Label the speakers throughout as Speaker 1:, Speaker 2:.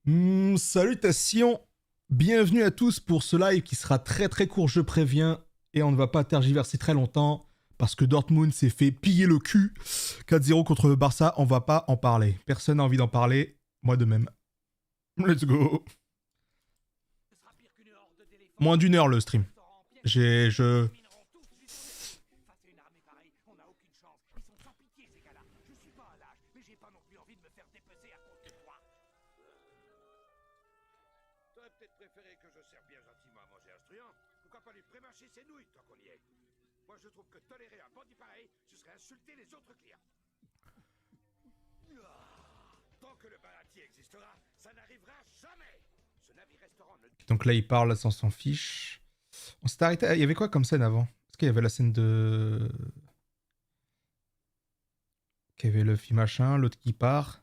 Speaker 1: Salutations, bienvenue à tous pour ce live qui sera très très court, je préviens, et on ne va pas tergiverser très longtemps parce que Dortmund s'est fait piller le cul 4-0 contre le Barça, on va pas en parler. Personne n'a envie d'en parler, moi de même. Let's go. Moins d'une heure le stream. Je
Speaker 2: T'aurais peut-être préféré que je serve bien gentiment à manger instrument. Pourquoi pas lui prémâcher ses nouilles tant qu'on y est? Moi je trouve que tolérer un bandit pareil, ce serait insulter les autres clients. Tant que le balatier existera, ça n'arrivera jamais. Ce navire-restaurant ne...
Speaker 1: Donc là il parle sans s'en fiche. On s'est arrêté, il y avait quoi comme scène avant? Est-ce qu'il y avait la scène de... Qu'il y avait le film machin, l'autre qui part.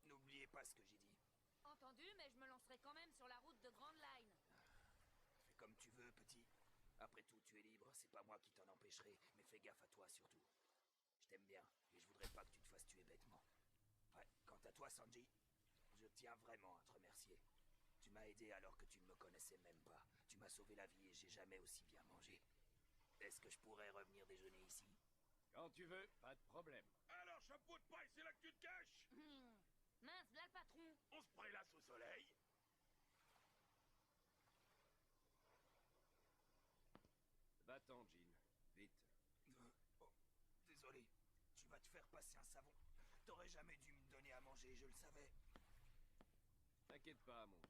Speaker 2: N'oubliez pas ce que j'ai dit.
Speaker 3: Entendu, mais je me lancerai quand même sur la route de Grand Line.
Speaker 2: Fais comme tu veux, petit. Après tout, tu es libre, c'est pas moi qui t'en empêcherai, mais fais gaffe à toi surtout. Je t'aime bien, et je voudrais pas que tu te fasses tuer bêtement. Ouais, quant à toi, Sanji, je tiens vraiment à te remercier. Tu m'as aidé alors que tu ne me connaissais même pas. Tu m'as sauvé la vie et j'ai jamais aussi bien mangé. Est-ce que je pourrais revenir déjeuner ici? Quand tu veux, pas de problème. Alors, chapeau de paille, c'est là que tu te caches?
Speaker 3: Mince, là le patron.
Speaker 2: On se prélasse au soleil? Va-t'en, Jean. Vite. Oh, désolé. Tu vas te faire passer un savon. T'aurais jamais dû me donner à manger, je le savais. T'inquiète pas, mon vieux.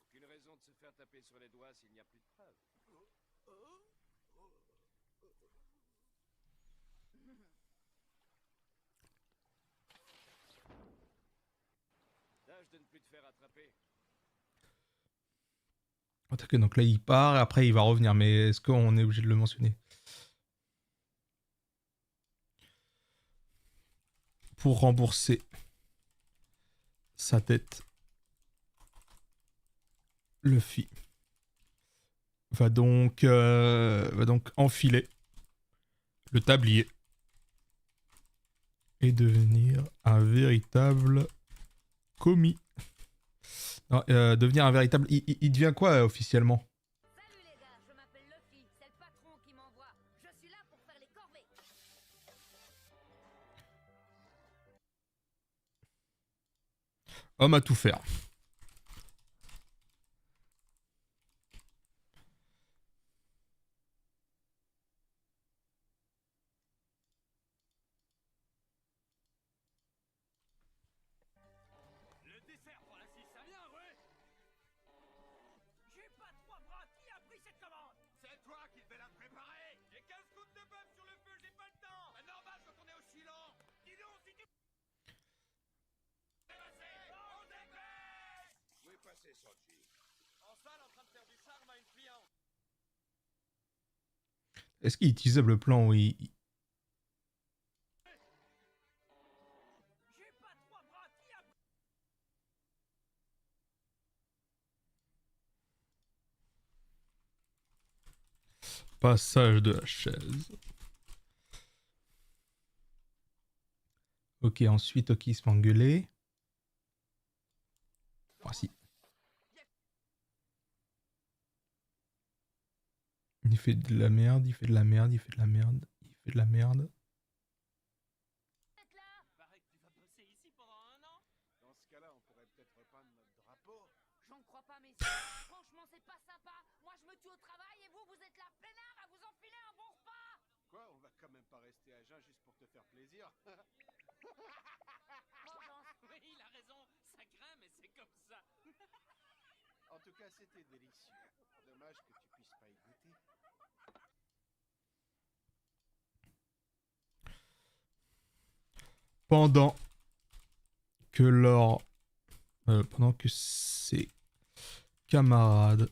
Speaker 2: Aucune raison de se faire taper sur les doigts s'il n'y a plus de preuves. Tâche de ne plus te faire attraper.
Speaker 1: Ok, donc là il part et après il va revenir, mais est-ce qu'on est obligé de le mentionner? Pour rembourser sa tête, Luffy va donc enfiler le tablier et devenir un véritable commis. Non, devenir un véritable... Il devient quoi officiellement?
Speaker 3: Salut les gars, je m'appelle Luffy, c'est le patron qui m'envoie. Je suis là pour faire les corvées.
Speaker 1: Homme à tout faire.
Speaker 2: Le dessert pour la 6, ça vient, ouais? J'ai pas trois bras, qui a pris cette commande? C'est toi qui devais la préparer. J'ai 15 gouttes de bœuf sur le feu, j'ai pas le temps. Bah normal quand on est aussi lent. Dis donc si tu... On dépêche! Où est passé, Sanji? En salle, en train de faire du charme à une cliente.
Speaker 1: Est-ce qu'il est utilisable le plan où il...
Speaker 2: J'ai pas trois bras, qui a...
Speaker 1: Passage de la chaise. Ok, ensuite, ok, il se fait engueuler. Voici. Il fait de la merde, il fait de la merde, il fait de la merde, il fait de la merde.
Speaker 3: Êtes là?
Speaker 2: Paraît que tu vas bosser ici pendant 1 an. Dans ce cas-là, on pourrait peut-être repeindre notre drapeau.
Speaker 3: J'en crois pas, messieurs. Franchement, c'est pas sympa. Moi, je me tue au travail et vous, vous êtes là peinard à vous enfiler un bon repas.
Speaker 2: Quoi? On va quand même pas rester à jeun juste pour te faire plaisir.
Speaker 3: Vengeance.
Speaker 4: Oui, il a raison, ça craint, mais c'est comme ça.
Speaker 2: En tout cas, c'était délicieux. Dommage que tu puisses pas y goûter.
Speaker 1: Pendant que pendant que ses camarades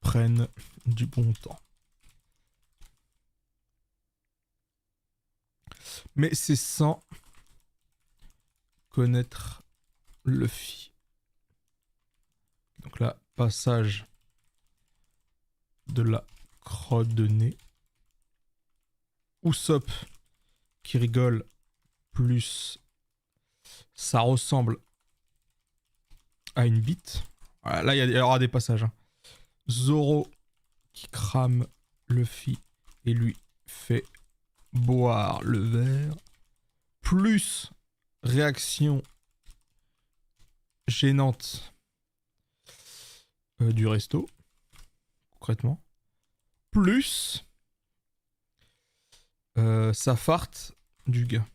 Speaker 1: prennent du bon temps. Mais c'est sans connaître Luffy. Donc là, passage de la crotte de nez. Usopp qui rigole, plus ça ressemble à une bite. Voilà, là, il y aura des passages. Hein. Zoro qui crame Luffy et lui fait boire le verre. Plus réaction gênante du resto, concrètement. Plus sa farte du gars.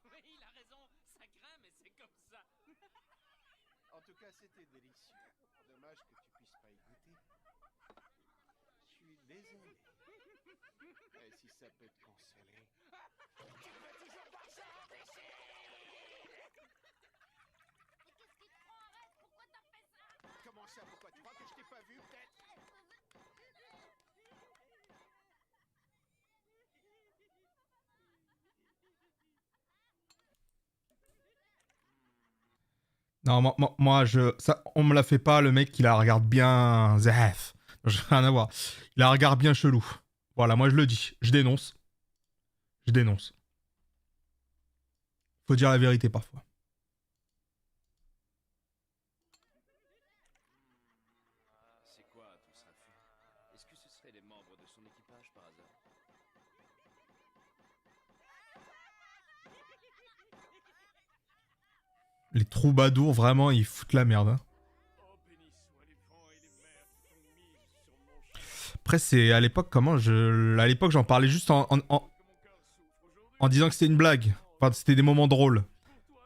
Speaker 4: Oui, il a raison, ça craint, mais c'est comme ça.
Speaker 5: En tout cas, c'était délicieux. Dommage que tu puisses pas y goûter. Je suis désolé. Et si ça peut te consoler. Comment ça? Pourquoi tu crois que je t'ai pas vu, peut-être?
Speaker 1: Non, moi ça, on me la fait pas, le mec, il la regarde bien. Zef. J'ai rien à voir. Il la regarde bien chelou. Voilà, moi je le dis. Je dénonce. Je dénonce. Faut dire la vérité parfois.
Speaker 4: C'est quoi tout ça? Est-ce que ce seraient des membres de son équipage par hasard?
Speaker 1: Les troubadours, vraiment, ils foutent la merde. Hein.
Speaker 4: Oh, béni soient les vents et les mers qui sont mises sur mon chemin.
Speaker 1: Après, c'est à l'époque, comment je. À l'époque, j'en parlais juste en
Speaker 4: Que mon cœur souffre aujourd'hui.
Speaker 1: en disant que c'était une blague. Enfin, c'était des moments drôles.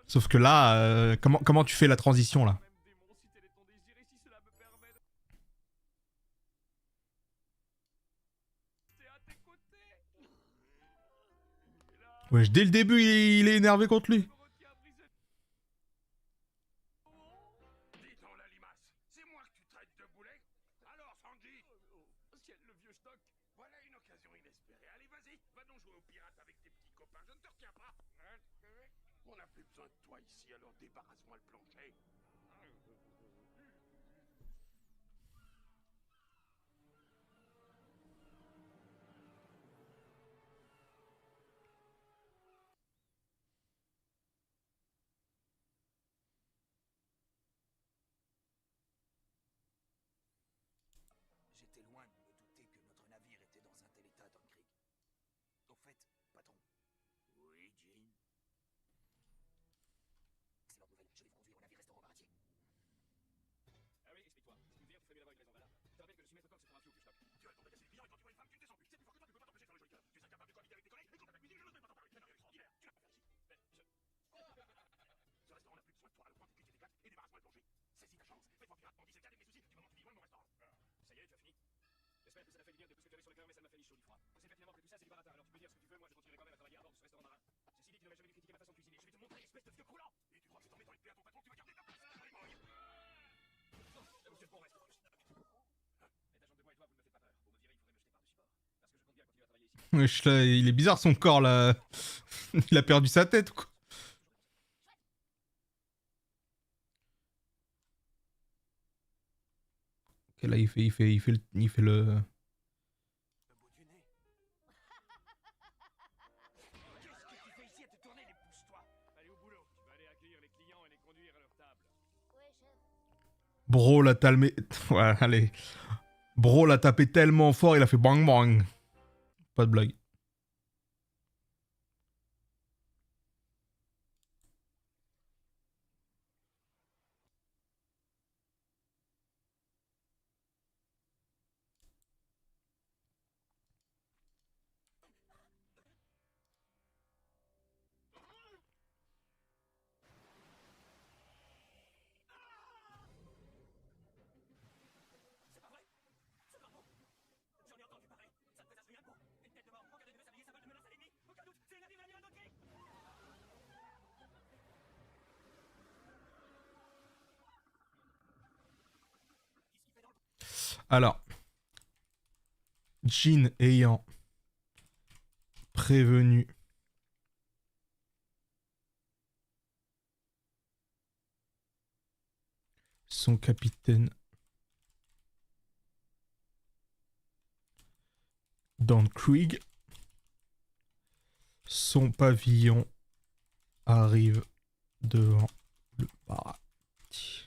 Speaker 1: Sauf que là, comment tu fais la transition là?
Speaker 4: Même démon, si tel est ton désir et si cela me permet de rester à tes côtés. Et là,
Speaker 1: Ouais, dès le début, il est énervé contre lui.
Speaker 4: je me retiens brisé.
Speaker 2: Dis donc, la limace, c'est moi que tu traites de boulet? Alors, Sanji?
Speaker 4: Oh, ciel, le vieux stock.
Speaker 2: Voilà une occasion inespérée. Allez, vas-y, va donc jouer aux pirates avec tes petits copains. Je ne te retiens pas. Hein? On n'a plus besoin de toi ici, alors débarrasse-moi le plancher. J'étais loin de me douter que notre navire était dans un tel état, Don Krieg. Au fait, patron. Oui, Jean. Excellente nouvelle, je vais vous conduire au navire-restaurant baratier.
Speaker 4: Ah oui, explique-toi. Si tu viens, tu fais l'avoir avec les emballades. Je te rappelle que le soumettre coq se fera un fio au stock.
Speaker 2: Tu vas tomber casser les clients et quand tu vois une femme, tu descends. C'est plus fort que toi, tu peux pas t'empêcher de faire le joli cœur. Tu es incapable de cohabiter avec tes collègues, et quand t'as cuisine, je n'ose même pas t'en parler. C'est un extraordinaire. Tu n'as pas faire ici.
Speaker 4: Mais je...
Speaker 2: Ce restaurant n'a plus besoin de toi, alors prends tes cuisses et tes plaques et débarrasse-moi le plancher. Saisis ta chance, fais-toi pirate, on dit c'est le dernier de mes soucis, du moment que tu vis loin de mon restaurant.
Speaker 4: Ça y est, tu as fini. J'espère que ça t'a fait du bien de tout ce que tu avais sur le cœur, mais ça m'a fait ni chaud ni froid. Je sais pertinemment que tout ça, c'est du baratin, alors tu peux dire ce que tu veux, moi je continuerai quand même à travailler à bord de ce restaurant marin. Ceci dit, tu n'aurais jamais dû critiquer ma façon de cuisiner. Je vais te montrer, espèce de vieux croulant.
Speaker 2: Et tu crois que c'est en mettant les pieds à ton patron que tu vas garder ta place dans les moyens?
Speaker 4: Oh, monsieur le bon reste. Mais ta jambe de bois et toi, vous ne me faites pas peur. Vous me direz, il faudrait me jeter par-dessus bord. Parce que je compte bien continuer à travailler ici.
Speaker 1: Wesh, là, il est bizarre son corps là. Il a perdu sa tête ou quoi? Ok, là, il fait le.
Speaker 2: Le bout du nez. Qu'est-ce que tu fais ici à te tourner les pouces-toi?
Speaker 4: Allez au boulot. Tu vas aller accueillir les clients et les conduire à leur table.
Speaker 3: Ouais, chef.
Speaker 1: Bro l'a talmé. Ouais, allez. Bro l'a tapé tellement fort, il a fait bang bang. Pas de blague.
Speaker 2: C'est pas vrai. C'est pas bon. J'en ai entendu parler. Ça te faisait rien, bon. Une tête de mort.
Speaker 1: Alors, Jean ayant prévenu son capitaine Don Krieg, son pavillon arrive devant le paradis.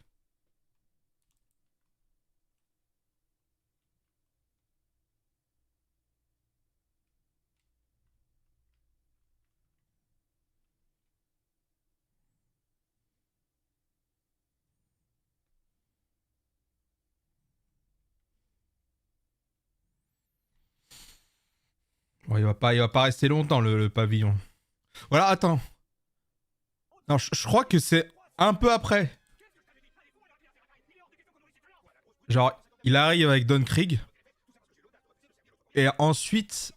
Speaker 1: Bon, il va pas rester longtemps le pavillon. Voilà, attends. Non, je crois que c'est un peu après. Genre, il arrive avec Don Krieg. Et ensuite,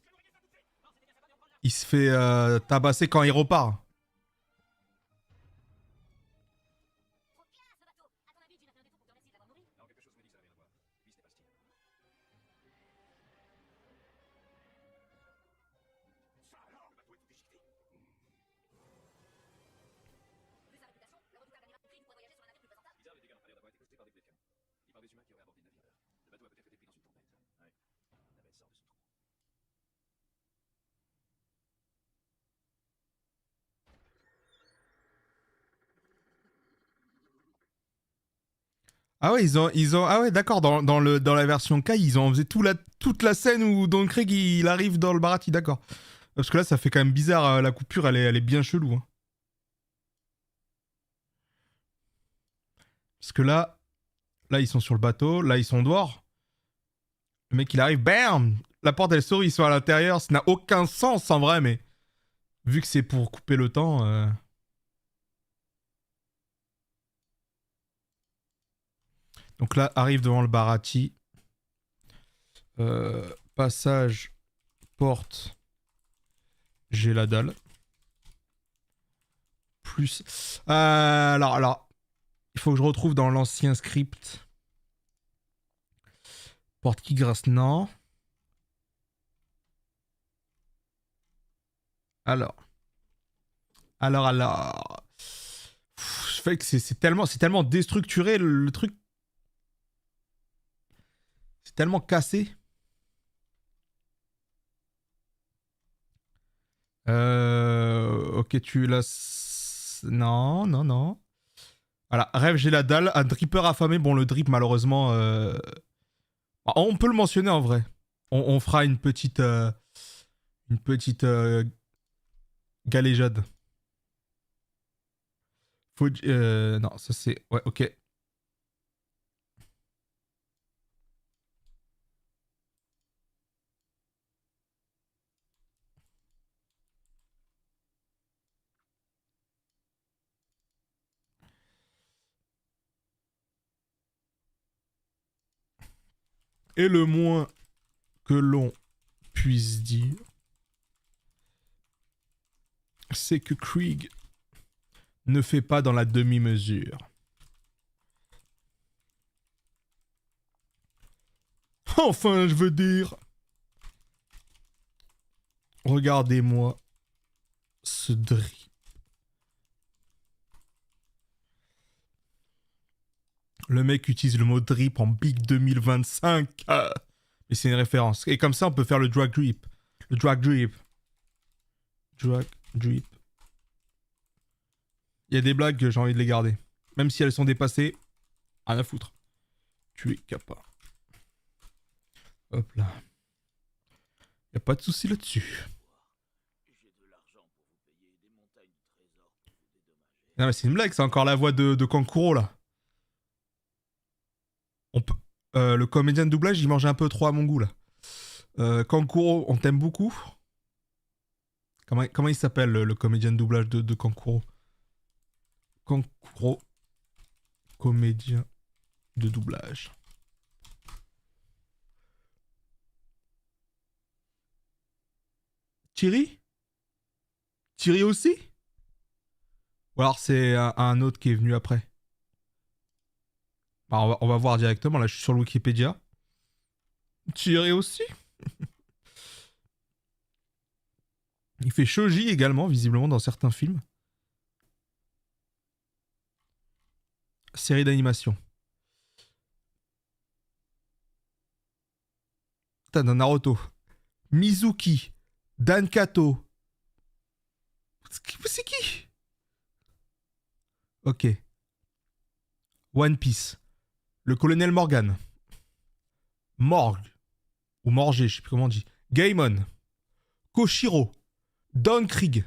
Speaker 1: il se fait tabasser quand il repart. Ah ouais, ah ouais, d'accord, dans la version Kai, ils ont fait toute la scène où Don Krieg il arrive dans le Baratie, d'accord. Parce que là, ça fait quand même bizarre, la coupure, elle est bien chelou. Hein. Parce que là, ils sont sur le bateau, là, ils sont dehors. Le mec, il arrive, bam! La porte, elle s'ouvre, ils sont à l'intérieur, ça n'a aucun sens en vrai, mais vu que c'est pour couper le temps... Donc là, arrive devant le Baratie. Passage, porte, j'ai la dalle. Plus... alors, il faut que je retrouve dans l'ancien script. Porte qui grasse, non. Alors. Je fais que c'est tellement déstructuré le truc. C'est tellement cassé. Ok, tu l'as... Non. Voilà, rêve, j'ai la dalle. Un dripper affamé. Bon, le drip, malheureusement... On peut le mentionner en vrai. On fera une petite... galéjade. Faut... non, ça c'est... Ouais, ok. Et le moins que l'on puisse dire, c'est que Krieg ne fait pas dans la demi-mesure. Enfin, je veux dire... Regardez-moi ce drip. Le mec utilise le mot drip en Big 2025. Mais c'est une référence. Et comme ça, on peut faire le drag drip. Le drag drip. Drag drip. Il y a des blagues que j'ai envie de les garder. Même si elles sont dépassées, rien à foutre. Tu es capable. Hop là. Y a pas de souci là-dessus. Non mais c'est une blague, c'est encore la voix de Kankuro là. On peut... le comédien de doublage, il mangeait un peu trop à mon goût là. Kankuro, on t'aime beaucoup. Comment il s'appelle le comédien de doublage de Kankuro? Kankuro, comédien de doublage. Thierry aussi? Ou alors c'est un autre qui est venu après? Bah, on va voir directement, là je suis sur le Wikipédia. Tiré aussi. Il fait Shoji également, visiblement, dans certains films. Série d'animation. Putain, dans Naruto. Mizuki. Dankato. C'est qui? Ok. One Piece. Le colonel Morgan. Morg. Ou Morgé, je sais plus comment on dit. Gaimon. Koshiro. Don Krieg.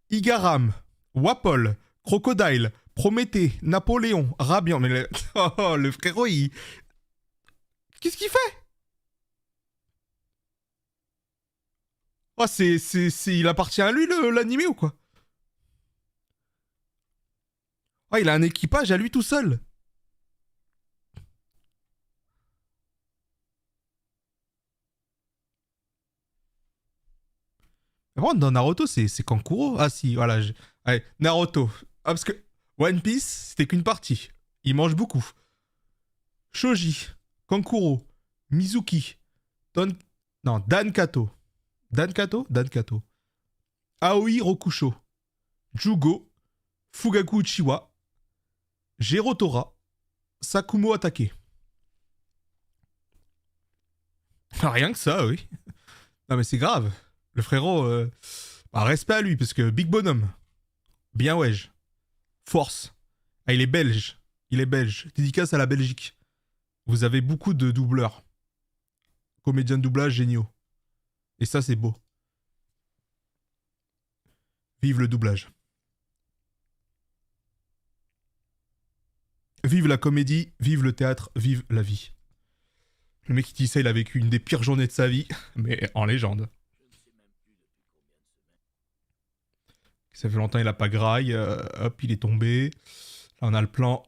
Speaker 1: Igaram. Wapol. Crocodile. Prométhée. Napoléon. Rabian. Mais le, oh, le frérot, il... Qu'est-ce qu'il fait? Oh, il appartient à lui, l'animé, ou quoi? Oh, il a un équipage à lui tout seul. Par contre, dans Naruto, c'est Kankuro. Ah si, voilà. Allez, Naruto. Ah, parce que One Piece, c'était qu'une partie. Il mange beaucoup. Shoji, Kankuro, Mizuki, non, Dankato. Dankato. Aoi Rokusho. Jugo, Fugaku Uchiwa, Gerotora, Sakumo Atake. Ah, rien que ça, oui. Non mais c'est grave. Le frérot, respect à lui, parce que big bonhomme. Bien wesh. Force. Ah, il est belge. Dédicace à la Belgique. Vous avez beaucoup de doubleurs. Comédiens de doublage géniaux. Et ça, c'est beau. Vive le doublage. Vive la comédie, vive le théâtre, vive la vie. Le mec qui dit ça, il a vécu une des pires journées de sa vie, mais en légende. Ça fait longtemps il a pas graille, hop, il est tombé. Là, on a le plan.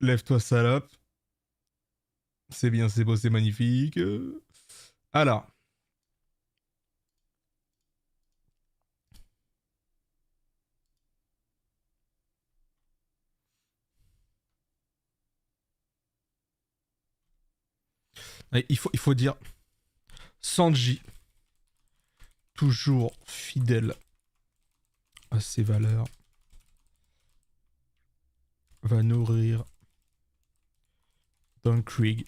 Speaker 1: Lève-toi, salope. C'est bien, c'est beau, c'est magnifique. Alors. Il faut dire. Sanji. Toujours fidèle à ses valeurs. Va nourrir Don Krieg.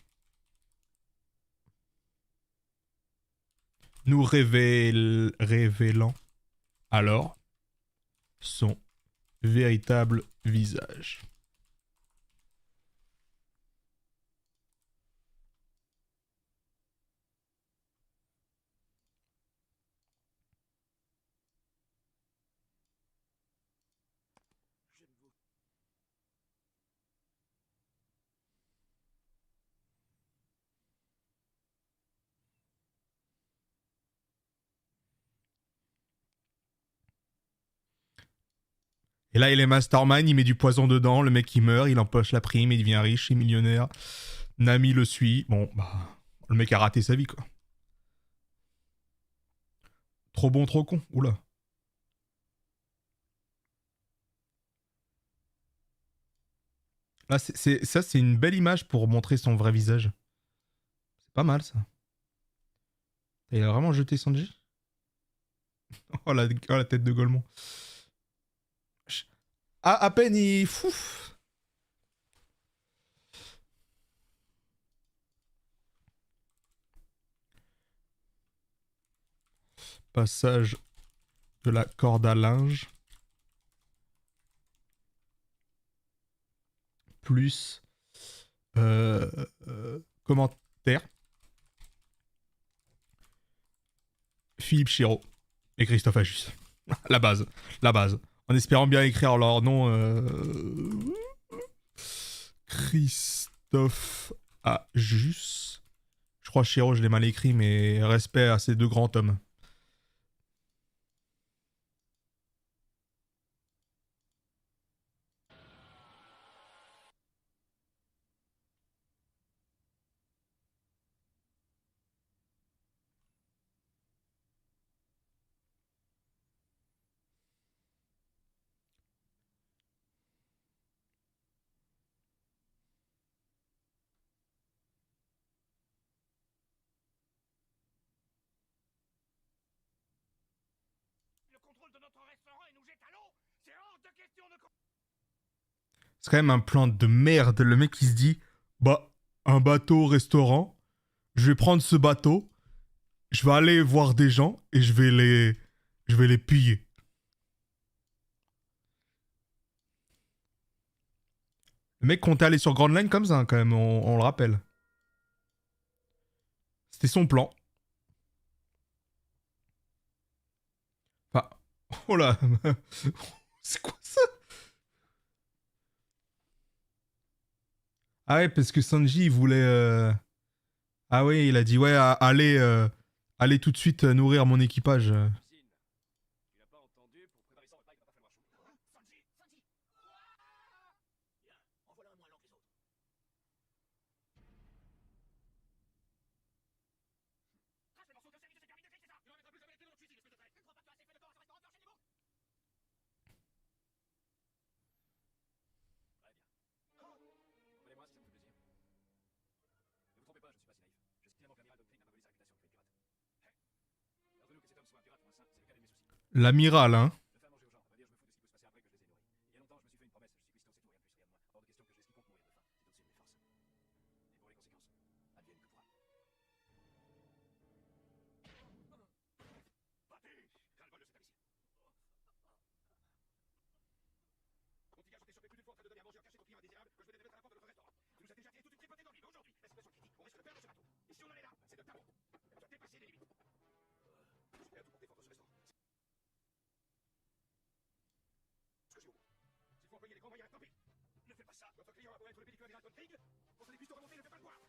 Speaker 1: Nous révélant alors son véritable visage. Et là, il est mastermind, il met du poison dedans, le mec il meurt, il empoche la prime, il devient riche et millionnaire. Nami le suit. Bon, bah, le mec a raté sa vie, quoi. Trop bon, trop con. Oula. Là, ça, c'est une belle image pour montrer son vrai visage. C'est pas mal, ça. Il a vraiment jeté Sanji. Oh, la tête de Golemon. Ah, à peine il... Fouf. Passage de la corde à linge. Plus... commentaire. Philippe Chiraud et Christophe Ajus. La base. En espérant bien écrire leur nom. Christophe Ajus. Je crois Chiraud, je l'ai mal écrit, mais respect à ces deux grands hommes. C'est quand même un plan de merde. Le mec, il se dit, bah, un bateau restaurant, je vais prendre ce bateau, je vais aller voir des gens et je vais les piller. Le mec comptait aller sur Grand Line comme ça, hein, quand même, on le rappelle. C'était son plan. Enfin, oh là, c'est quoi ça? Ah ouais, parce que Sanji, il voulait... Ah ouais, il a dit, ouais, allez tout de suite nourrir mon équipage.
Speaker 4: Signe. Tu l'as pas entendu? Pour préparer ça, il va pas falloir chaud.
Speaker 2: Sanji! Sanji! Bien, en voilà un moins lent que les autres.
Speaker 4: Trace les morceaux de service, c'est terminé, c'est ça! Il en mettra plus jamais les pieds dans le cuisine, espèce de traître!
Speaker 2: Ne crois pas que tu as assez fait de temps à ce restaurateur, enchaînez-vous!
Speaker 4: Très bien. Appelez-moi si ça vous fait plaisir. Ne vous trompez pas, je ne suis pas si naïf. Je sais clairement que l'amiral Dogfrey n'a pas volé sa réputation avec les pirates. Hey. Ordonnez-nous que cet homme soit un pirate ou un saint, c'est le cas de mes soucis.
Speaker 1: L'amiral, hein.
Speaker 4: Ne faire manger aux gens, on va dire je me fous de ce qui peut se passer après que je les ai nourris. Il y a longtemps, je me suis fait une promesse, je suis cuistot, c'est tout, rien de plus, regarde-moi. Hors de question que je laisse quiconque mourir de faim. C'est au-dessus de mes forces. Et pour les conséquences, advienne que pourra. Battez! Ras-le-bol de cet imbécile. Contingent chanté sur mes plus d'une fois en train de donner à manger en cachette aux clients indésirables que je venais de mettre à la porte de notre restaurant. Tu nous as déjà tiré toute une tripotée dans l'île, mais aujourd'hui, la situation est critique. On risque de perdre ce bateau. Et si on en est là, c'est de ta faute. Tu as dépassé les limites. Je suis prêt à tout pour défendre ce restaurant. Ce que j'ai au bout. S'il faut employer les grands moyens, tant pis. Ne fais pas ça. Votre client a beau être le pellicule d'Iron King. Pour les pistes remontées, ne fais pas le boire.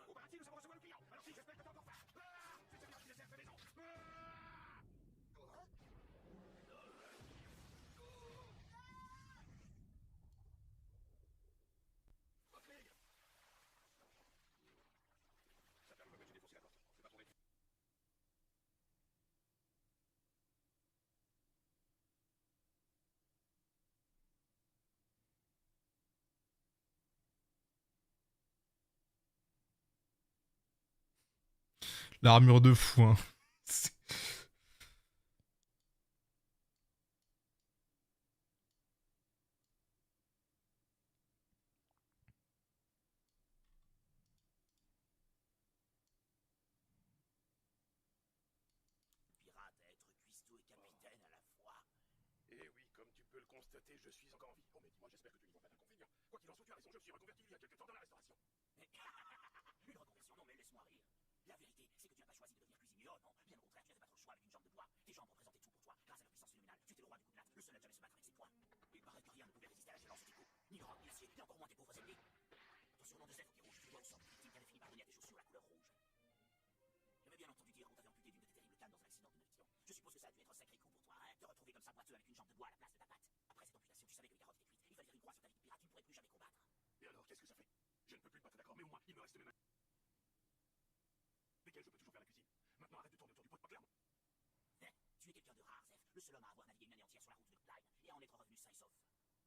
Speaker 4: Au paradis, nous savons recevoir le client. Alors si, j'espère que t'as encore faim. C'est ça qui dessert de maison. Ça fait un moment que j'ai défoncé la porte. C'est pas ton équipe.
Speaker 1: L'armure de fou, hein. C'est-
Speaker 2: Pirate à être cuistot et capitaine à la fois.
Speaker 5: Eh oui, comme tu peux le constater, je suis encore en vie. Bon, mais dis-moi, j'espère que tu n'y vois pas d'inconvénient. Quoi qu'il en soit, tu as raison, je me suis reconverti il y a quelque temps dans la restauration.
Speaker 2: Mais une reconversion, non mais laisse-moi rire. La vérité, c'est que tu n'as pas choisi de devenir cuisinier, oh non. Bien au contraire, tu n'avais pas trop le choix avec une jambe de bois. Tes jambes représentaient tout pour toi. Grâce à leur puissance phénoménale, tu étais le roi du coup de latte, le seul à jamais se battre avec ses poings. Il paraît que rien ne pouvait résister à la violence de tes coups. Ni le roc, ni l'acier, ni encore moins tes pauvres ennemis. Ton surnom de zèbre qui rouge, tu dois une sorte de victime qui avait fini par donner à tes chaussures la couleur rouge. J'avais bien entendu dire qu'on t'avait amputé d'une de tes terribles cannes dans un accident de navigation. Je suppose que ça a dû être un sacré coup pour toi, hein, de retrouver comme ça boiteux avec une jambe de bois à la place de ta patte. Après cette amputation, tu savais que les carottes étaient cuites. Il fallait faire une croix sur ta vie de pirate, tu ne pourrais plus jamais combattre.
Speaker 5: Et alors, qu'est-ce que ça fait? Je ne peux plus te battre, d'accord, mais au moins, il me reste mes mains. Lesquelles je peux toujours faire la cuisine. Maintenant, arrête de tourner autour du pot, pas clairement.
Speaker 2: Tu es quelqu'un de rare, Zef, le seul homme à avoir navigué une année entière sur la route de Line et à en être revenu sain et sauf.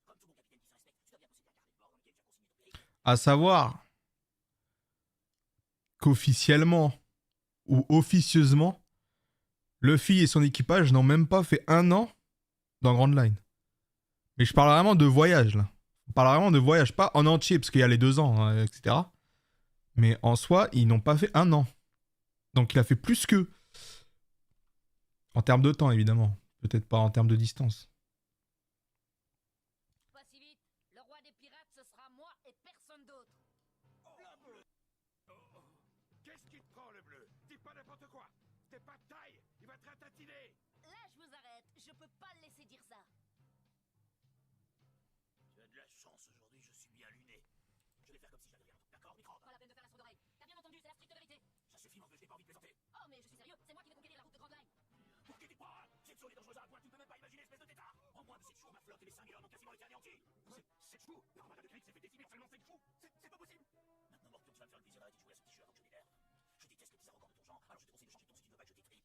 Speaker 2: Comme tout bon capitaine qui se respecte, tu dois bien posséder un carnet de bord dans lequel tu as consigné ton périple.
Speaker 1: À savoir qu'officiellement ou officieusement, Luffy et son équipage n'ont même pas fait 1 an dans Grand Line. Mais je parle vraiment de voyage, là. On parle vraiment de voyage, pas en entier, parce qu'il y a les 2 ans, hein, etc. Mais en soi, ils n'ont pas fait 1 an. Donc il a fait plus qu'eux. En termes de temps, évidemment. Peut-être pas en termes de distance.
Speaker 3: Pas si vite. Le roi des pirates, ce sera moi et personne d'autre.
Speaker 5: Qu'est-ce qui te prend, le bleu? Dis pas n'importe quoi. T'es pas de taille. Il va te ratatiner.
Speaker 3: Là, je vous arrête. Je peux pas le laisser dire ça.
Speaker 2: Tu as de la chance aujourd'hui, je suis bien luné. Je vais faire comme si j'avais rien entendu. D'accord, microbe?
Speaker 3: Pas la peine de faire la sourde oreille. T'as bien entendu, c'est la stricte vérité.
Speaker 2: Ça suffit, mon vieux, je n'ai pas envie de plaisanter.
Speaker 3: Oh, mais je suis sérieux. C'est moi qui vais conquérir la route de Grand Line.
Speaker 2: Pour qui t'es pas? Cette zone est dangereuse à un point que tu ne peux même pas imaginer, espèce de tétard. En moins de 7 jours, ma flotte et les 5000 hommes ont quasiment été anéantis.
Speaker 5: C'est fou. L'armada de Krieg s'est fait décimer en seulement 7 jours.
Speaker 2: C'est pas possible. Maintenant, Morpion, tu vas me faire le plaisir d'arrêter de jouer à ce petit jeu avant que je m'énerve. Je déteste les petits arrogants de ton genre, alors je te conseille de changer de ton si tu ne veux pas que je t'étripe.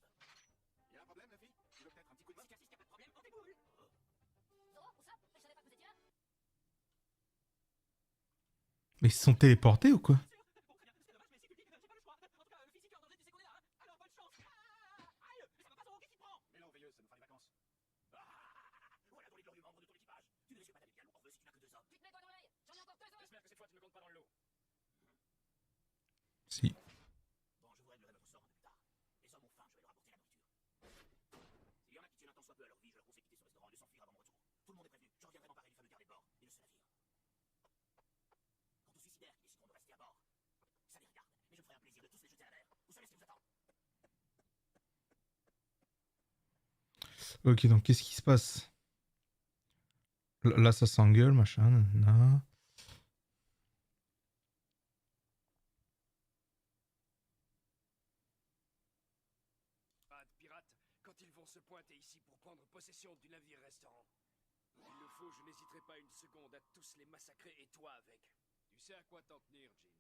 Speaker 5: Y a un problème, la fille? Tu veux peut-être un petit coup de main?
Speaker 2: Si t'assistes, y a pas de problème, on déboule.
Speaker 3: Zoro, où ça? Je savais pas que vous étiez là.
Speaker 1: Mais ils se sont téléportés ou quoi?
Speaker 4: Bon, très bien, c'est dommage, mais c'est public, j'ai pas le choix. En tout cas, le physique est en danger, tu sais qu'on est là, hein. Alors, bonne chance. Aïe, mais ça va pas, Zoro, qu'est-ce qui te prend?
Speaker 5: Mais non, veilleuse, ça nous fera les vacances.
Speaker 2: Voilà donc les glorieux membres de ton équipage. Tu ne risques
Speaker 4: compte pas dans le lot.
Speaker 1: Si.
Speaker 2: Bon, je voudrais que le rêve ressort un peu plus tard. Les hommes ont faim, je vais leur apporter la nourriture. S'il y en a qui tiennent un tant soit peu à leur vie, je leur conseille de quitter ce restaurant et de s'enfuir avant mon retour. Tout le monde est prévenu, je reviendrai m'emparer du fameux carnet de bord et de ce navire. Quant aux suicidaires qui décideront de rester à bord, ça les regarde, mais je me ferai un plaisir de tous les jeter à la mer. Vous savez ce qui vous attend.
Speaker 1: Ok, donc qu'est-ce qui se passe? Là, ça s'engueule, machin, nanana.
Speaker 4: Pas de pirates, quand ils vont se pointer ici pour prendre possession du navire-restaurant. Il le faut, je n'hésiterai pas une seconde à tous les massacrer et toi avec. Tu sais à quoi t'en tenir, Jin.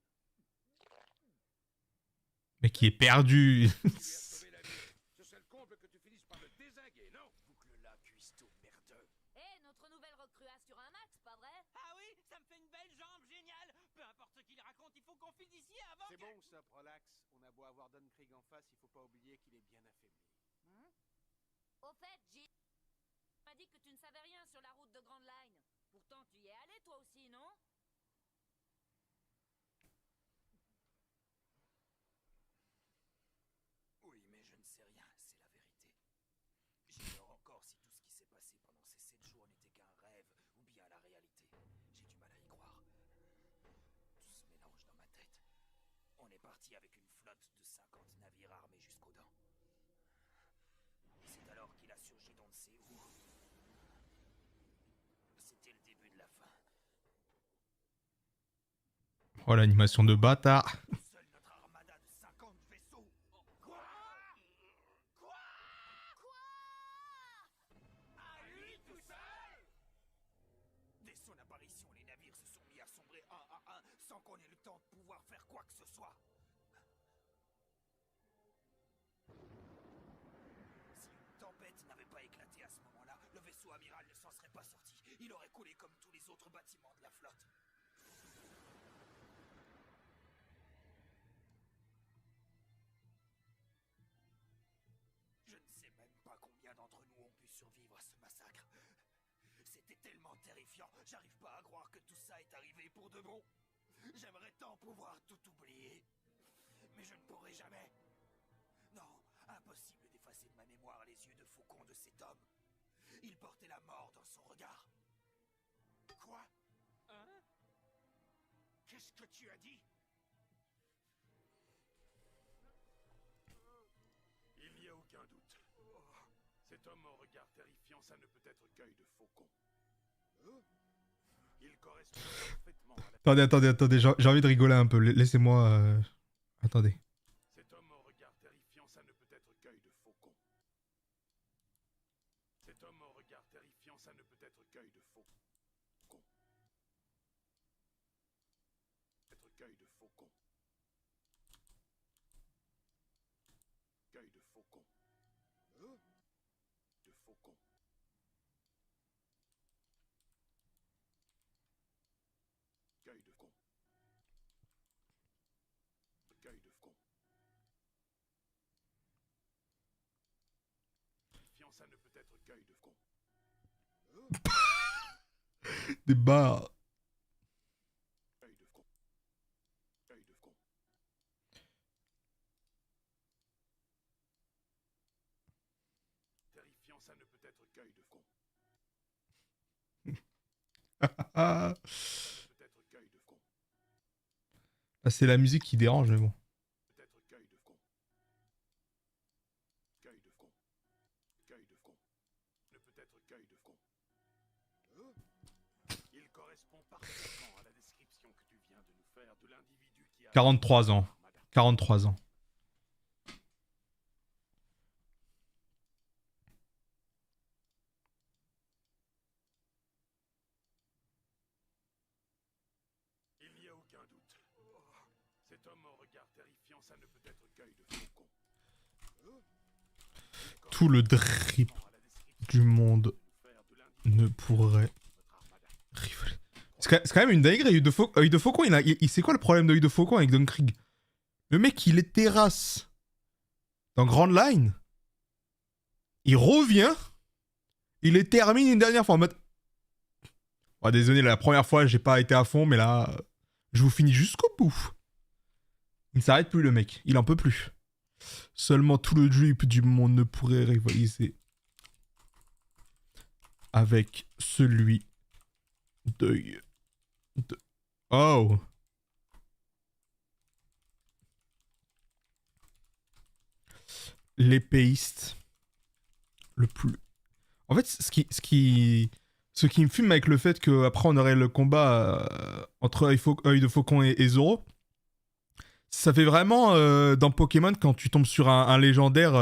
Speaker 1: Mais qui est perdu.
Speaker 4: Tu lui as sauvé la vie. Ce serait le comble que tu finisses par le dézinguer, non? Boucle-la, cuistot merdeux.
Speaker 3: Eh, notre nouvelle recrue assure un max, pas vrai?
Speaker 6: Ah oui, ça me fait une belle jambe, génial. Peu importe ce qu'il raconte, il faut qu'on file d'ici avant
Speaker 5: C'est
Speaker 6: que...
Speaker 5: bon, ça, Prolax. On a beau avoir Don Krieg en face, il faut pas oublier qu'il est bien affaibli.
Speaker 3: Au fait, Jin m'a dit que tu ne savais rien sur la route de Grand Line. Pourtant, tu y es allé toi aussi, non?
Speaker 2: Oui, mais je ne sais rien, c'est la vérité. J'ignore encore si tout ce qui s'est passé pendant ces 7 jours n'était qu'un rêve ou bien la réalité. J'ai du mal à y croire. Tout se mélange dans ma tête. On est parti avec une flotte de 50 navires armés jusqu'aux dents. C'est alors qu'il a surgi d'on ne sait où. C'était le début de la fin.
Speaker 1: Oh, l'animation de bâtard.
Speaker 2: Seule notre armada de 50 vaisseaux. Quoi? À lui tout seul? Dès son apparition, les navires se sont mis à sombrer un à un sans qu'on ait le temps de pouvoir faire quoi que ce soit. Si une tempête n'avait pas éclaté à ce moment-là, le vaisseau amiral ne s'en serait pas sorti. Il aurait coulé comme tous les autres bâtiments de la flotte. Je ne sais même pas combien d'entre nous ont pu survivre à ce massacre. C'était tellement terrifiant, j'arrive pas à croire que tout ça est arrivé pour de bon. J'aimerais tant pouvoir tout oublier, mais je ne pourrai jamais. Non, impossible d'effacer de ma mémoire les yeux de faucon de cet homme. Il portait la mort dans son regard. Quoi?
Speaker 6: Hein?
Speaker 2: Qu'est-ce que tu as dit?
Speaker 4: Il n'y a aucun doute. Cet homme au regard terrifiant, ça ne peut être qu'œil de faucon. Il correspond parfaitement à la...
Speaker 1: Attendez, j'ai envie de rigoler un peu. Laissez-moi... Attendez.
Speaker 4: Cet homme au regard terrifiant, ça ne peut être qu'œil de faucon. Cet homme au regard terrifiant, ça ne peut être qu'œil de faucon. Être qu'œil de faucon. Qu'œil de faucon. De faucon. Qu'œil de con. Qu'œil de con. Terrifiant, ça ne peut être qu'œil de con.
Speaker 1: Des barres.
Speaker 4: Qu'œil de con. Qu'œil de con. Terrifiant, ça ne peut être qu'œil de con.
Speaker 1: Ah.
Speaker 4: Peut-être qu'œil de con.
Speaker 1: Là, c'est la musique qui dérange, mais bon.
Speaker 4: Peut-être qu'œil de con. Qu'œil de con. Qu'œil de con. Ne peut être qu'œil de con. Il correspond parfaitement à la description que tu viens de nous faire de l'individu qui a...
Speaker 1: 43 ans. 43 ans.
Speaker 4: Il n'y a aucun doute. Cet homme au regard terrifiant, ça ne peut être qu'œil de faucon.
Speaker 1: Tout le drip du monde ne pourrait rivaler. C'est quand même une dinguerie. Œil de Faucon, c'est quoi le problème d'Œil de Faucon avec Don Krieg? Le mec, il est terrasse dans Grand Line. Il revient. Il les termine une dernière fois en mode... Oh, désolé, la première fois, j'ai pas été à fond, mais là... Je vous finis jusqu'au bout. Il ne s'arrête plus, le mec. Il en peut plus. Seulement tout le drip du monde ne pourrait rivaliser avec celui de... Oh. L'épéiste le plus... En fait, ce qui me fume avec le fait qu'après on aurait le combat entre œil de faucon et Zoro, ça fait vraiment dans Pokémon quand tu tombes sur un légendaire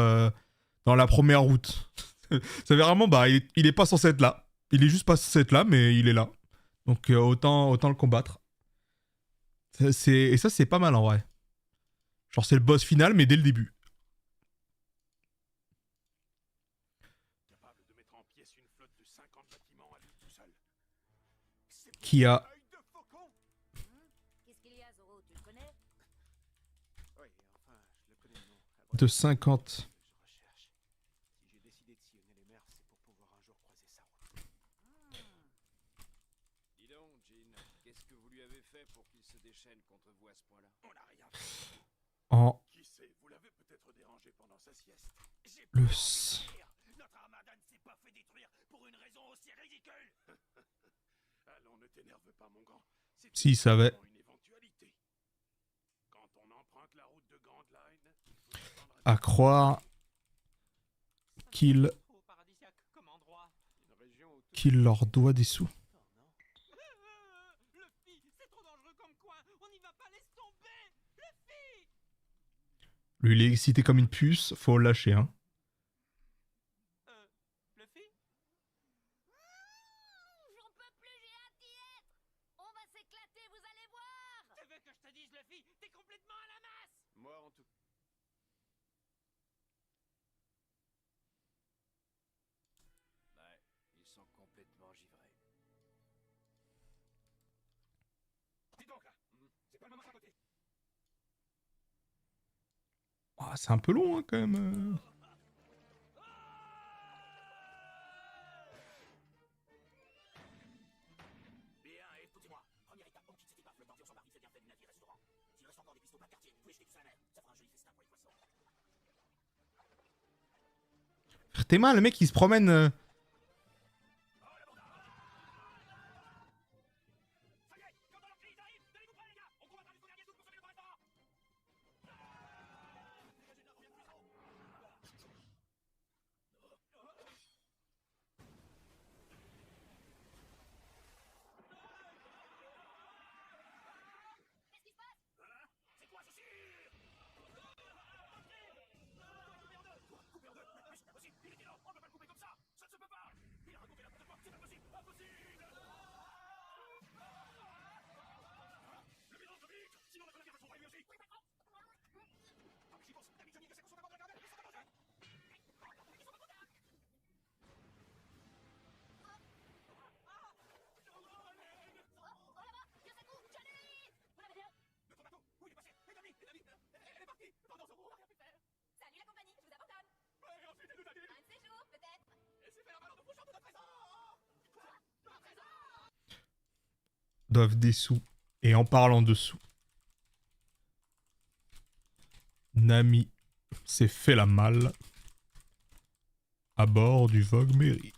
Speaker 1: dans la première route. Ça fait vraiment, bah, il est pas censé être là. Il est juste pas censé être là, mais il est là. Donc autant le combattre. Et ça, c'est pas mal en vrai. Genre, c'est le boss final, mais dès le début.
Speaker 4: Capable de mettre en pièces une flotte de 50 bâtiments à lui tout seul.
Speaker 1: Qui a
Speaker 5: Œil de faucon.
Speaker 3: Qu'est-ce qu'il y a, Zoro? Tu le connais?
Speaker 5: Oui, enfin, je le connais de nom.
Speaker 1: de 50.
Speaker 5: Je recherche. Si j'ai décidé de sillonner les mers, c'est pour pouvoir un jour croiser sa route.
Speaker 6: Dis donc, Jean, qu'est-ce que vous lui avez fait pour qu'il se déchaîne contre vous à ce point-là?
Speaker 4: On n'a rien fait.
Speaker 1: En
Speaker 4: Qui sait, vous l'avez peut-être dérangé pendant sa sieste.
Speaker 2: J'ai
Speaker 1: le...
Speaker 2: pas envie de dire. Notre armada ne s'est pas fait détruire pour une raison aussi ridicule.
Speaker 4: Allons, ne t'énerve pas, mon grand. C'est
Speaker 1: S'il savait.
Speaker 4: une éventualité. Quand on emprunte la route de Grand Line, il faut s'attendre
Speaker 1: À croire qu'il
Speaker 6: Trop paradisiaque comme endroit.
Speaker 5: Une région où tout
Speaker 1: qu'il leur doit des sous.
Speaker 6: Luffy, c'est trop dangereux comme coin. On n'y va pas, laisse tomber. Luffy.
Speaker 1: Lui, il est excité comme une puce, faut le lâcher, hein.
Speaker 6: Luffy?
Speaker 3: J'en peux plus, j'ai hâte d'y être. On va s'éclater, vous allez voir.
Speaker 6: Tu veux que je te dise, Luffy? T'es complètement à la masse.
Speaker 5: moi, en tout
Speaker 2: Ouais, ils sont complètement givrés.
Speaker 4: Dis donc là, c'est pas le moment de raconter.
Speaker 1: Ah, c'est un peu long, hein, quand même.
Speaker 2: Bien, écoutez-moi. Première étape, on quitte cette épave. Le temps tire son mari, c'est bien fait du navire-restaurant. S'il reste encore des pistes au quartier, vous pouvez jeter tout ça à la mer. Ça fera un joli festin pour les poissons.
Speaker 1: T'es mal, le mec, il se promène...
Speaker 4: Ça y est, quand on ils arrivent, tenez-vous prêts, les gars. On combattra jusqu'au dernier souffle pour sauver le printemps. C'est quoi ceci? Coupé en deux. Mais c'est impossible, il est énorme, on ne peut pas le couper comme ça. Ça ne se peut pas. Il a raconté n'importe quoi, c'est impossible, impossible. Le bidon se vide, sinon notre navire va sombrer lui aussi. Oui, patron. Ah, mais j'y pense, David Johnny, que c'est qu'on s'en va dans la ils sont en danger. Notre bateau, où il est passé? Les amis, elle est partie. Pardon, Zoro, on n'a rien pu faire.
Speaker 3: Salut la compagnie, je vous abandonne.
Speaker 4: Ouais, et ensuite, elle nous a dit.
Speaker 3: Un de ces jours, peut-être.
Speaker 4: Et c'est faire mal en nous couchant de notre trésor. Notre trésor.
Speaker 1: doivent des sous. Et en parlant de sous, Nami s'est fait la malle à bord du Vogue Mary.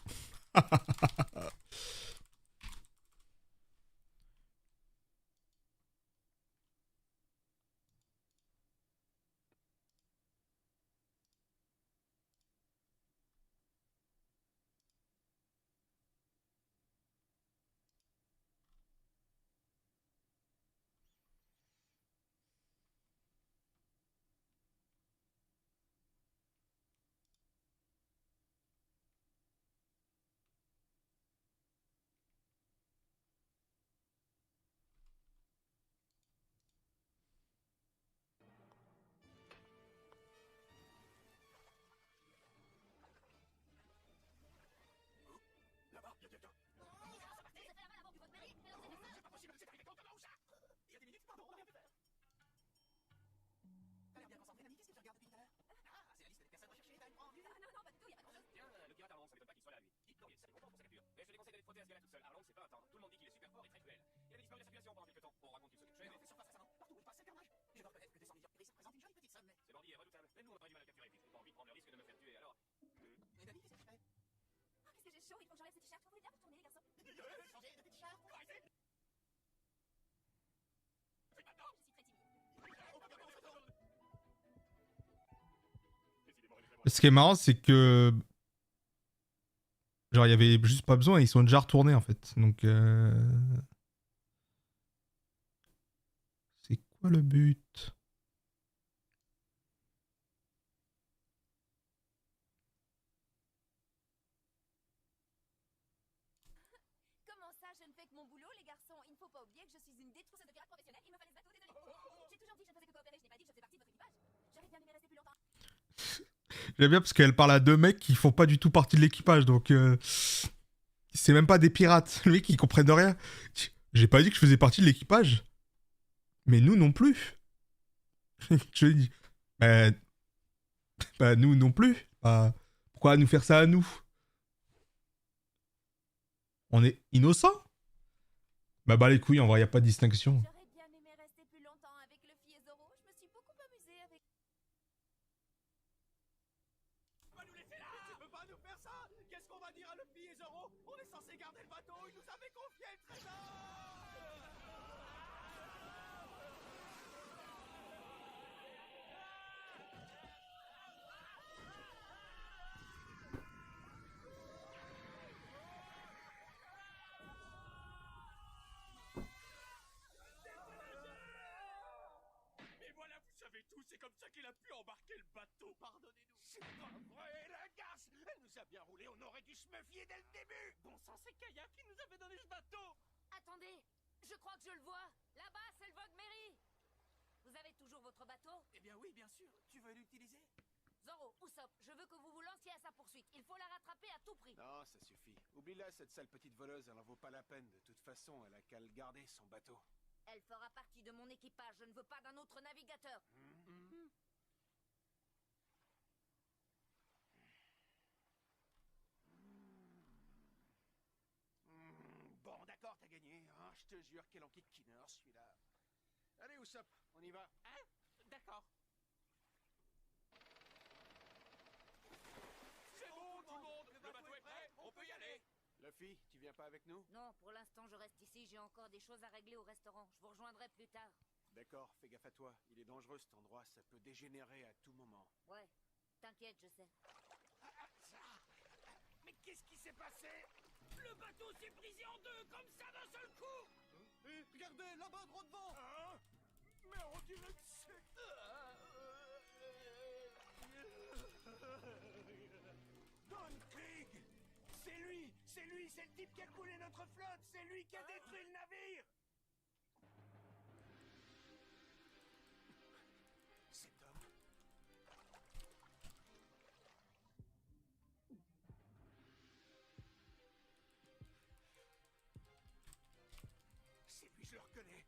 Speaker 3: chaud, il faut que j'enlève ce t-shirt. Vous voulez bien retourner, les garçons?
Speaker 4: Changer de t-shirt pour arrêter.
Speaker 3: Je suis très timide.
Speaker 1: Ce qui est marrant, c'est que. Genre, il y avait juste pas besoin, ils sont déjà retournés en fait. Donc. C'est quoi le but?
Speaker 3: Comment ça, je ne fais que mon boulot, les garçons? Il ne faut pas oublier que je suis une détrousseuse de pirates professionnelle. Il me fallait ce bateau, désolé. J'ai toujours dit que je ne faisais que coopérer, je n'ai pas dit que je faisais partie de votre équipage. J'aurais bien aimé rester plus longtemps.
Speaker 1: J'aime bien parce qu'elle parle à deux mecs qui font pas du tout partie de l'équipage, donc c'est même pas des pirates. Le mec, ils comprennent rien. J'ai pas dit que je faisais partie de l'équipage. Mais nous non plus. Je dis, bah nous non plus. Pourquoi nous faire ça à nous? On est innocents? Bah les couilles, en vrai, y a pas de distinction.
Speaker 3: J'aurais bien aimé rester plus longtemps avec Luffy et Zoro. Je me suis beaucoup amusée avec...
Speaker 4: Tu vas nous laisser là. Tu peux pas nous faire ça. Qu'est-ce qu'on va dire à Luffy et Zoro? On est censé garder le bateau. Ils nous avaient confié le trésor. Mais voilà, vous savez tout, c'est comme ça qu'il a pu embarquer le bateau. Pardonnez-nous. C'est pas vrai, la garce. Elle nous a bien roulé, on aurait dû se méfier dès le début. Bon sang, c'est Kaya qui nous avait donné ce bateau.
Speaker 3: Attendez, je crois que je le vois. Là-bas, c'est le Vogue Mary. Vous avez toujours votre bateau?
Speaker 4: Eh bien oui, bien sûr. Tu veux l'utiliser?
Speaker 3: Zoro, Usopp, je veux que vous vous lanciez à sa poursuite. Il faut la rattraper à tout prix.
Speaker 5: Non, ça suffit. Oublie-la, cette sale petite voleuse, elle en vaut pas la peine. De toute façon, elle a qu'à le garder, son bateau.
Speaker 3: Elle fera partie de mon équipage. Je ne veux pas d'un autre navigateur.
Speaker 5: Bon, d'accord, t'as gagné. Hein, je te jure, quel enquiquineur, celui-là. Allez, Usopp, on y va.
Speaker 6: Hein? D'accord.
Speaker 4: C'est bon, tout le monde. Le bateau est prêt, on peut y aller.
Speaker 5: Luffy, tu viens pas avec nous?
Speaker 3: Non, pour l'instant, je reste ici. J'ai encore des choses à régler au restaurant. Je vous rejoindrai plus tard.
Speaker 5: D'accord, fais gaffe à toi. Il est dangereux cet endroit, ça peut dégénérer à tout moment.
Speaker 3: Ouais, t'inquiète, je sais.
Speaker 4: Mais qu'est-ce qui s'est passé? Le bateau s'est brisé en deux, comme ça d'un seul coup. Regardez, là-bas, droit devant. Hein? Mais on dirait que c'est... Don Krieg! C'est lui, c'est le type qui a coulé notre flotte, c'est lui qui a détruit le navire. Cet homme... C'est lui, je le reconnais.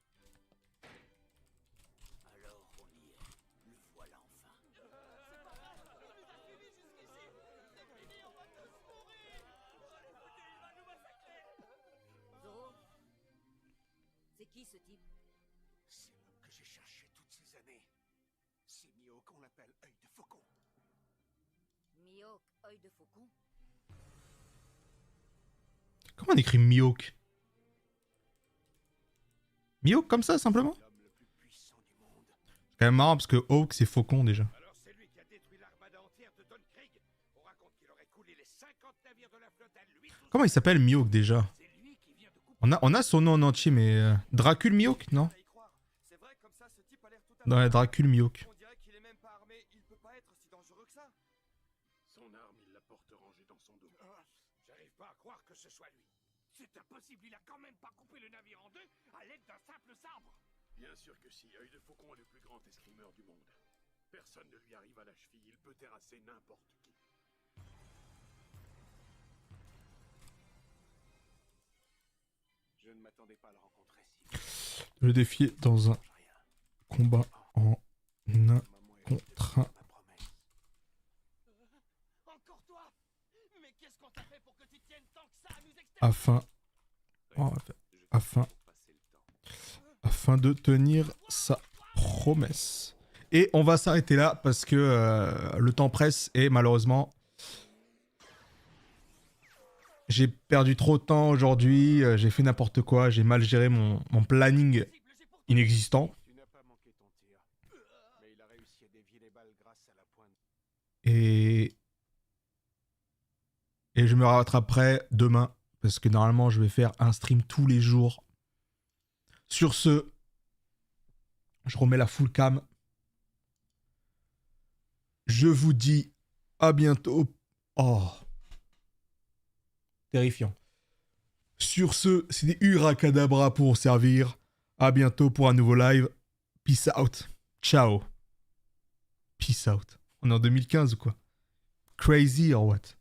Speaker 4: Alors on y est. Le voilà enfin.
Speaker 6: C'est pas vrai. Il nous a suivis jusqu'ici. C'est fini, on va tous mourir. Écoutez, il va nous massacrer.
Speaker 3: Zoro, c'est qui ce type?
Speaker 5: C'est l'homme que j'ai cherché toutes ces années. C'est Mio qu'on l'appelle œil de faucon.
Speaker 3: Mihawk, œil de faucon?
Speaker 1: Comment on écrit Mihawk? Mihawk comme ça, simplement?
Speaker 5: L'homme le plus puissant du monde.
Speaker 1: C'est quand même marrant parce que Hawk, c'est faucon déjà.
Speaker 4: Alors c'est lui qui a détruit l'armada entière de Don Krieg. On raconte qu'il aurait coulé les 50 navires de la flotte à lui.
Speaker 1: Comment il s'appelle Mihawk déjà?
Speaker 4: C'est lui qui vient de couper.
Speaker 1: On a son nom en entier, mais. Dracul Mihawk, non?
Speaker 4: C'est vrai, comme ça, ce type a l'air tout à
Speaker 1: Ouais, Dracul Mihawk.
Speaker 4: On dirait qu'il est même pas armé. Il peut pas être si dangereux que ça.
Speaker 5: Son arme, il la porte rangée dans son dos.
Speaker 4: J'arrive pas à croire que ce soit lui. C'est impossible, il a quand même pas coupé le navire en deux à l'aide d'un simple sabre.
Speaker 5: Bien sûr que si, œil de faucon est le plus grand escrimeur du monde. Personne ne lui arrive à la cheville, il peut terrasser n'importe qui. Je ne m'attendais pas à le rencontrer si.
Speaker 1: Le défier dans un combat en un contre un.
Speaker 6: Encore toi. Mais qu'est-ce qu'on t'a fait pour que tu tiennes tant que ça à nous exterminer?
Speaker 1: Afin de tenir sa promesse. Et on va s'arrêter là parce que le temps presse et malheureusement J'ai perdu trop de temps aujourd'hui, j'ai fait n'importe quoi, j'ai mal géré mon planning inexistant.
Speaker 5: Tu n'as pas manqué ton tir. Mais il a réussi à dévier les balles grâce à la pointe.
Speaker 1: Et je me rattraperai demain, parce que normalement je vais faire un stream tous les jours. Sur ce, je remets la full cam. Je vous dis à bientôt. Oh, terrifiant. Sur ce, c'était Huracadabra pour servir. À bientôt pour un nouveau live. Peace out. Ciao. Peace out. On est en 2015 ou quoi? Crazy or what?